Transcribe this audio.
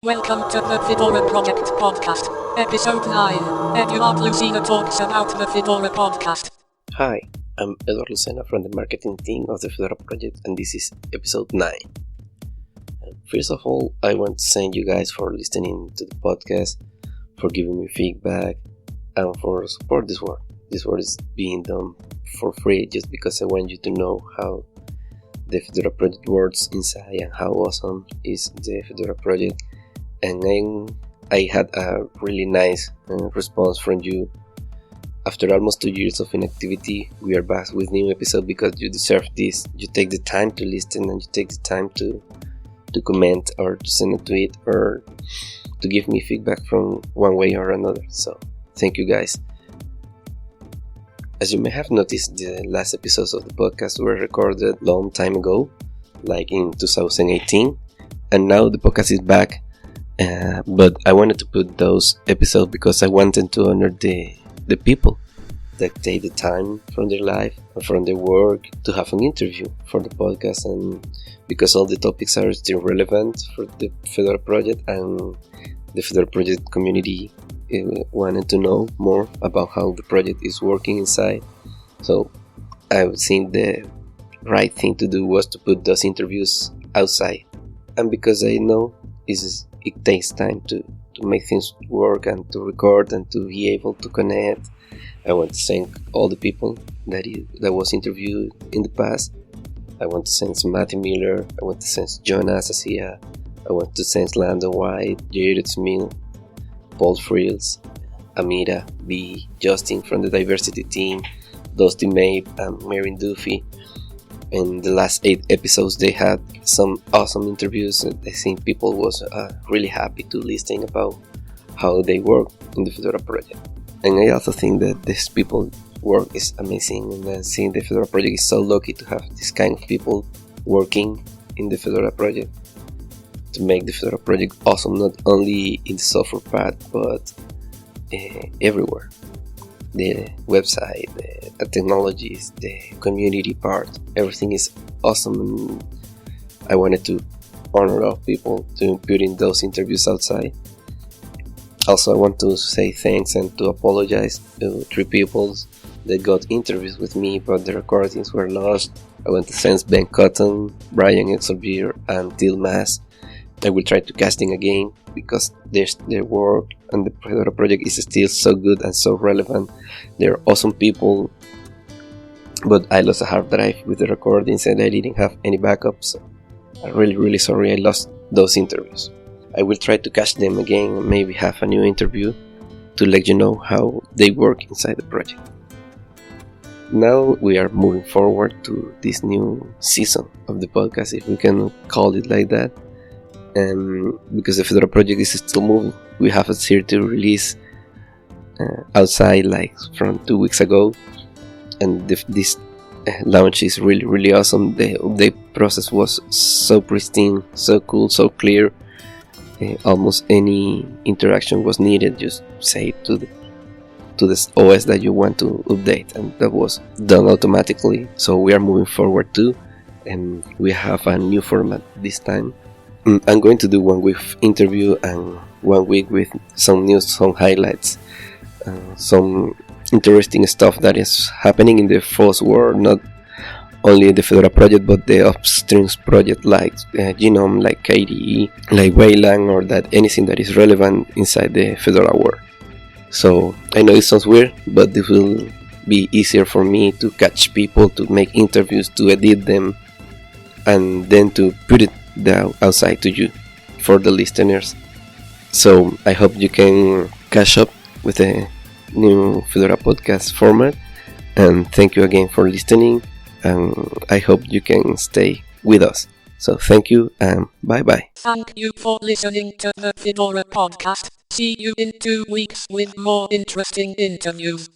Welcome to the Fedora Podcast, Episode 9. Eduard Lucena talks about the Fedora Podcast. Hi, I'm Eduard Lucena from the marketing team of the Fedora project, and this is Episode 9. First of all, I want to thank you guys for listening to the podcast, for giving me feedback, and for support this work. This work is being done for free just because I want you to know how the Fedora project works inside and how awesome is the Fedora project. And I had a really nice response from you. After almost 2 years of inactivity, we are back with new episode because you deserve this. You take the time to listen and you take the time to comment or to send a tweet or to give me feedback from one way or another. So thank you guys. As you may have noticed, the last episodes of the podcast were recorded long time ago, like in 2018, and now the podcast is back. But I wanted to put those episodes because I wanted to honor the people that take the time from their life and from their work to have an interview for the podcast, and because all the topics are still relevant for the Fedora project, and the Fedora project community wanted to know more about how the project is working inside. So I think the right thing to do was to put those interviews outside, and because I know it takes time to make things work and to record and to be able to connect. I want to thank all the people that was interviewed in the past. I want to thank Matthew Miller. I want to thank Jonas Asia. I want to thank Landon White, Jared Smith, Paul Frills, Amira B, Justin from the diversity team, Dusty Mabe, and Marin Duffy. In the last 8 episodes, they had some awesome interviews, and I think people was really happy to listen about how they work in the Fedora project. And I also think that these people work is amazing, and I think the Fedora project is so lucky to have this kind of people working in the Fedora project to make the Fedora project awesome, not only in the software part, but everywhere. The website, the technologies, the community part, everything is awesome, and I wanted to honor all people to put in those interviews outside. Also, I want to say thanks and to apologize to 3 people that got interviews with me, but the recordings were lost. I want to thank Ben Cotton, Brian Exelbier, and Till Mass. I will try to catch them again because their work and the Fedora project is still so good and so relevant. They're awesome people, but I lost a hard drive with the recordings and I didn't have any backups. So I'm really sorry I lost those interviews. I will try to catch them again and maybe have a new interview to let you know how they work inside the project. Now we are moving forward to this new season of the podcast, if we can call it like that. And because the Fedora project is still moving, we have a series to release outside like from 2 weeks ago, and this launch is really awesome. The update process was so pristine, so cool, so clear. Almost any interaction was needed. Just say to the OS that you want to update, and that was done automatically. So we are moving forward too, and we have a new format this time. I'm going to do 1 week interview and 1 week with some news, some highlights, some interesting stuff that is happening in the FOSS world, not only the Fedora project but the upstream project like Genome, like KDE, like Wayland, or that anything that is relevant inside the Fedora world. So I know it sounds weird, but this will be easier for me to catch people, to make interviews, to edit them, and then to put it down outside to you for the listeners. So I hope you can catch up with the new Fedora podcast format, and thank you again for listening, and I hope you can stay with us. So thank you and bye bye. Thank you for listening to the Fedora Podcast. See you in 2 weeks with more interesting interviews.